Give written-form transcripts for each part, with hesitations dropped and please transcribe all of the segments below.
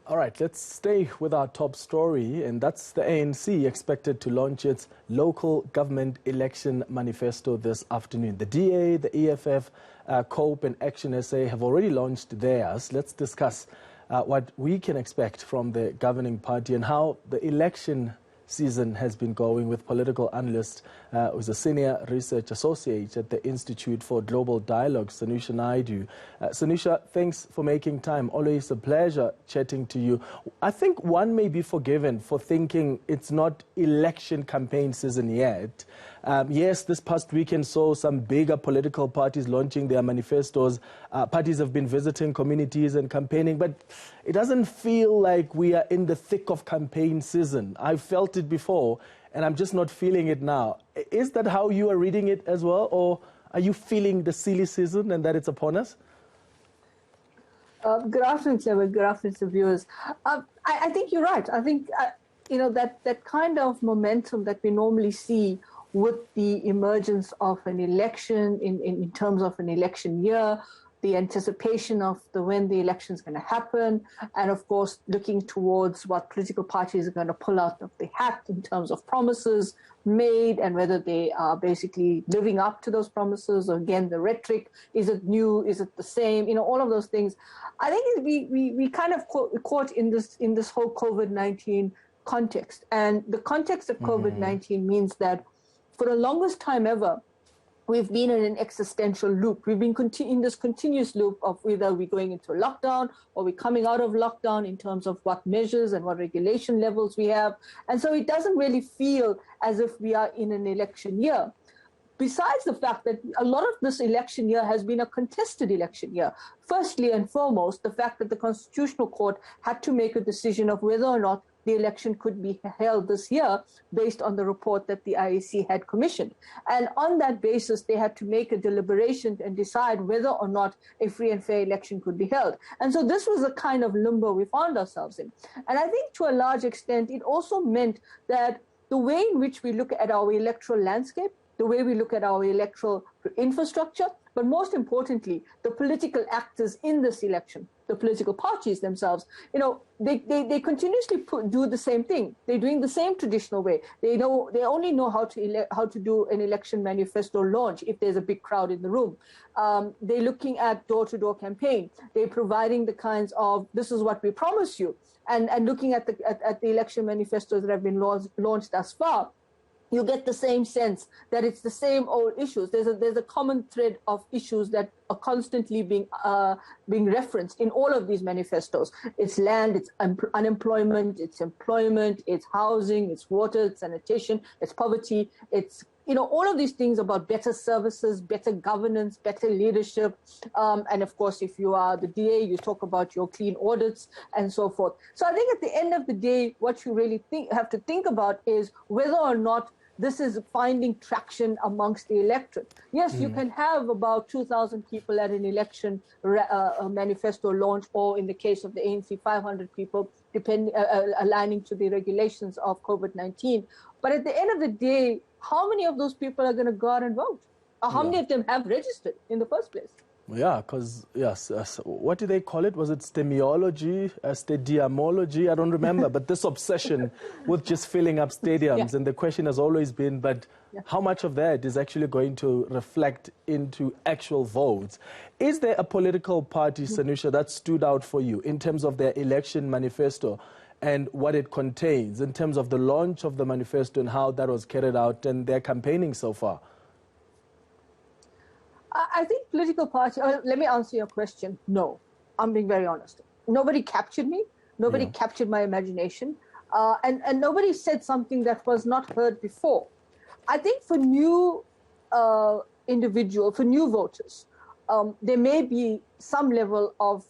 All right, let's stay with our top story, and that's the ANC expected to launch its local government election manifesto this afternoon. The DA, the EFF, COPE and Action SA have already launched theirs. Let's discuss what we can expect from the governing party and how the election season has been going with political analyst who's a senior research associate at the Institute for Global Dialogue, Sanusha Naidu. Sanusha, thanks for making time. Always a pleasure chatting to you. I think one may be forgiven for thinking it's not election campaign season yet. Yes, this past weekend saw some bigger political parties launching their manifestos. Parties have been visiting communities and campaigning, but it doesn't feel like we are in the thick of campaign season. I felt it before, and I'm just not feeling it now. Is that how you are reading it as well, or are you feeling the silly season and that it's upon us? Good afternoon, Clement. Good afternoon to viewers. I think you're right. I think, that kind of momentum that we normally see with the emergence of an election in terms of an election year, the anticipation of when the election is going to happen, and of course looking towards what political parties are going to pull out of the hat in terms of promises made and whether they are basically living up to those promises, or again the rhetoric, is it new, is it the same, all of those things. I think we kind of caught in this whole COVID-19 context, and the context of COVID-19 means that for the longest time ever, we've been in an existential loop. We've been in this continuous loop of whether we're going into lockdown or we're coming out of lockdown in terms of what measures and what regulation levels we have. And so it doesn't really feel as if we are in an election year. Besides the fact that a lot of this election year has been a contested election year. Firstly and foremost, the fact that the Constitutional Court had to make a decision of whether or not the election could be held this year based on the report that the IEC had commissioned. And on that basis, they had to make a deliberation and decide whether or not a free and fair election could be held. And so this was the kind of limbo we found ourselves in. And I think to a large extent, it also meant that the way in which we look at our electoral landscape, the way we look at our electoral infrastructure, but most importantly, the political actors in this election, the political parties themselves, they continuously do the same thing. They're doing the same traditional way. They only know how to do an election manifesto launch if there's a big crowd in the room. They're looking at door-to-door campaign. They're providing the kinds of, this is what we promise you, and looking at the election manifestos that have been launched thus far. You get the same sense that it's the same old issues. There's a common thread of issues that are constantly being referenced in all of these manifestos. It's land, it's unemployment, it's employment, it's housing, it's water, it's sanitation, it's poverty, it's all of these things about better services, better governance, better leadership. And of course, if you are the DA, you talk about your clean audits and so forth. So I think at the end of the day, what you really have to think about is whether or not this is finding traction amongst the electorate. Yes, you can have about 2,000 people at an election manifesto launch, or in the case of the ANC, 500 people, aligning to the regulations of COVID-19. But at the end of the day, how many of those people are going to go out and vote? Or how many of them have registered in the first place? Yeah, because, yes, what do they call it? Was it stadiumology, stadiumology? I don't remember, but this obsession with just filling up stadiums. And the question has always been, but how much of that is actually going to reflect into actual votes? Is there a political party, Sanusha, that stood out for you in terms of their election manifesto and what it contains, in terms of the launch of the manifesto and how that was carried out and their campaigning so far? I think political party, let me answer your question. No, I'm being very honest. Nobody captured me. Nobody captured my imagination. And nobody said something that was not heard before. I think for new for new voters, there may be some level of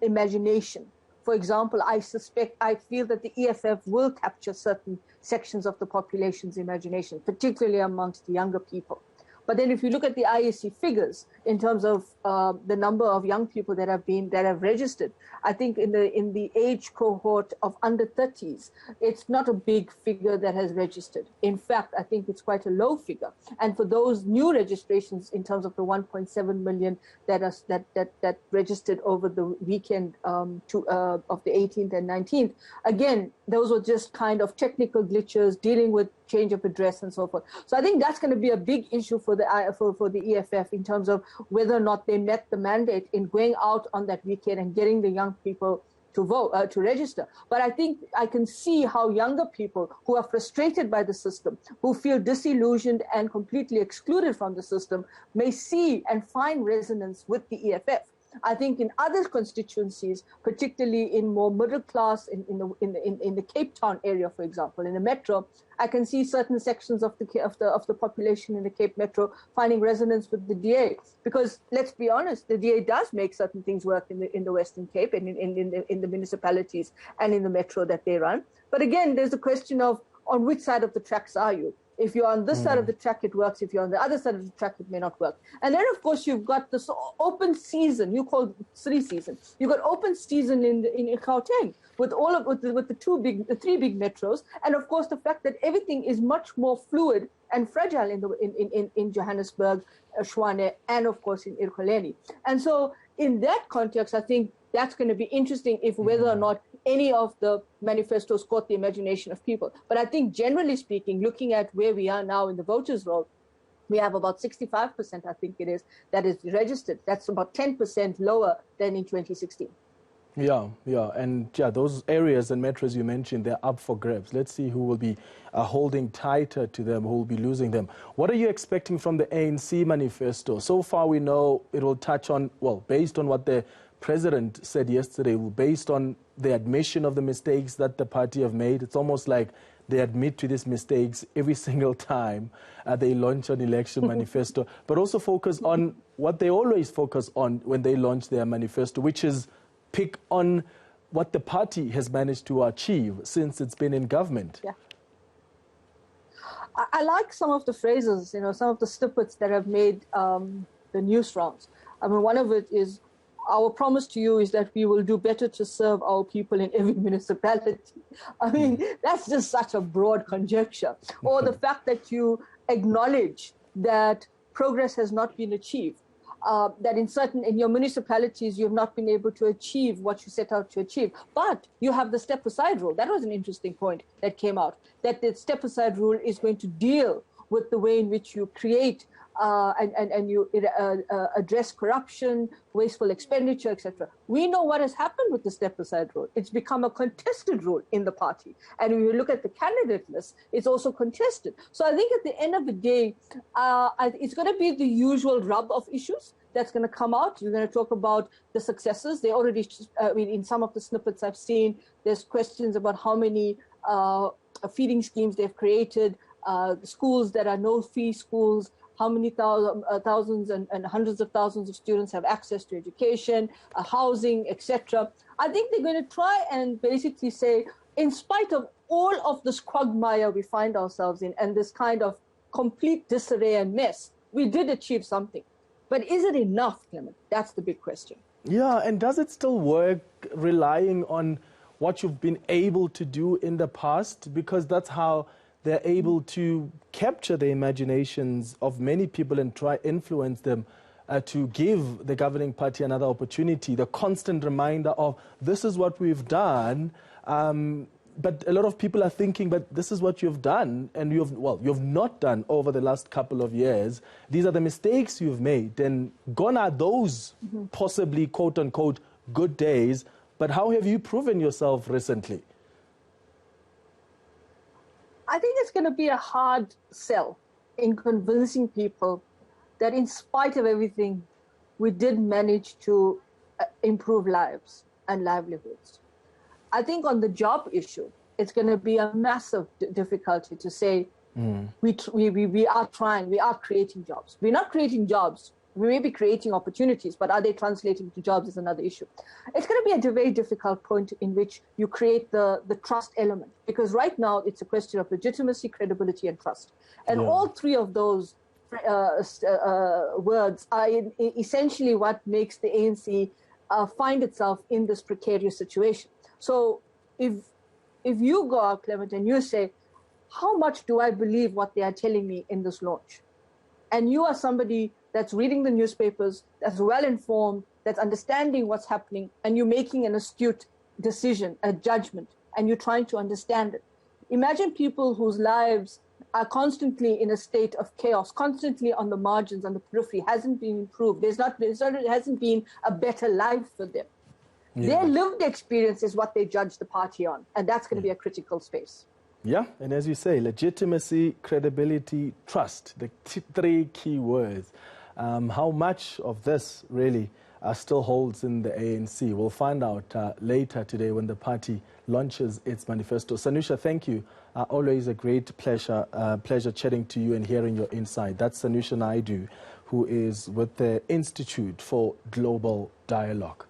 imagination. For example, I feel that the EFF will capture certain sections of the population's imagination, particularly amongst the younger people. But then if you look at the IEC figures in terms of the number of young people that have registered, I think in the age cohort of under 30s, it's not a big figure that has registered. In fact, I think it's quite a low figure. And for those new registrations in terms of the 1.7 million that registered over the weekend of the 18th and 19th, again, those were just kind of technical glitches dealing with change of address and so forth. So I think that's going to be a big issue for the EFF in terms of whether or not they met the mandate in going out on that weekend and getting the young people to vote, to register. But I think I can see how younger people who are frustrated by the system, who feel disillusioned and completely excluded from the system, may see and find resonance with the EFF. I think in other constituencies, particularly in more middle class, in the Cape Town area, for example, in the metro, I can see certain sections of the population in the Cape Metro finding resonance with the DA. Because let's be honest, the DA does make certain things work in the Western Cape and in the municipalities and in the metro that they run. But again, there's a question of on which side of the tracks are you? If you're on this side of the track, it works. If you're on the other side of the track, it may not work. And then, of course, you've got this open season. You call it 3 seasons. You've got open season in Gauteng with the three big metros, and of course the fact that everything is much more fluid and fragile in Johannesburg, Tshwane, and of course in Ekurhuleni. And so, in that context, I think that's going to be interesting if whether or not any of the manifestos caught the imagination of people. But I think generally speaking, looking at where we are now in the voters' roll, we have about 65%, I think it is, that is registered. That's about 10% lower than in 2016. Yeah. And those areas and metros you mentioned, they're up for grabs. Let's see who will be holding tighter to them, who will be losing them. What are you expecting from the ANC manifesto? So far, we know it will touch on, based on what the president said yesterday, based on the admission of the mistakes that the party have made. It's almost like they admit to these mistakes every single time they launch an election manifesto, but also focus on what they always focus on when they launch their manifesto, which is pick on what the party has managed to achieve since it's been in government. Yeah. I like some of the phrases, some of the snippets that have made the news rounds. I mean, one of it is, our promise to you is that we will do better to serve our people in every municipality. I mean, that's just such a broad conjecture. Or the fact that you acknowledge that progress has not been achieved, that in your municipalities, you have not been able to achieve what you set out to achieve. But you have the step-aside rule. That was an interesting point that came out, that the step-aside rule is going to deal with the way in which you create and you address corruption, wasteful expenditure, etc. We know what has happened with the step-aside rule. It's become a contested rule in the party. And when you look at the candidate list, it's also contested. So I think at the end of the day, it's going to be the usual rub of issues that's going to come out. You're going to talk about the successes. They already, in some of the snippets I've seen, there's questions about how many feeding schemes they've created, schools that are no-fee schools, how many thousands and hundreds of thousands of students have access to education, housing, etc. I think they're going to try and basically say, in spite of all of this quagmire we find ourselves in and this kind of complete disarray and mess, we did achieve something. But is it enough, Clement? That's the big question. Yeah, and does it still work relying on what you've been able to do in the past? Because that's how they're able to capture the imaginations of many people and try influence them to give the governing party another opportunity. The constant reminder of this is what we've done, but a lot of people are thinking, but this is what you've done, and you've not done over the last couple of years. These are the mistakes you've made, and gone are those possibly quote unquote good days. But how have you proven yourself recently? I think it's going to be a hard sell in convincing people that in spite of everything, we did manage to improve lives and livelihoods. I think on the job issue, it's going to be a massive difficulty to say we are trying, we are creating jobs. We're not creating jobs. We may be creating opportunities, but are they translating to jobs is another issue. It's going to be a very difficult point in which you create the trust element, because right now it's a question of legitimacy, credibility, and trust. And all three of those words are essentially what makes the ANC find itself in this precarious situation. So if you go out, Clement, and you say, how much do I believe what they are telling me in this launch? And you are somebody that's reading the newspapers, that's well informed, that's understanding what's happening, and you're making an astute decision, a judgment, and you're trying to understand it. Imagine people whose lives are constantly in a state of chaos, constantly on the margins, on the periphery, hasn't been improved. There hasn't been a better life for them. Yeah. Their lived experience is what they judge the party on, and that's going to be a critical space. Yeah, and as you say, legitimacy, credibility, trust, the three key words. How much of this really still holds in the ANC? We'll find out later today when the party launches its manifesto. Sanusha, thank you. Always a great pleasure chatting to you and hearing your insight. That's Sanusha Naidu, who is with the Institute for Global Dialogue.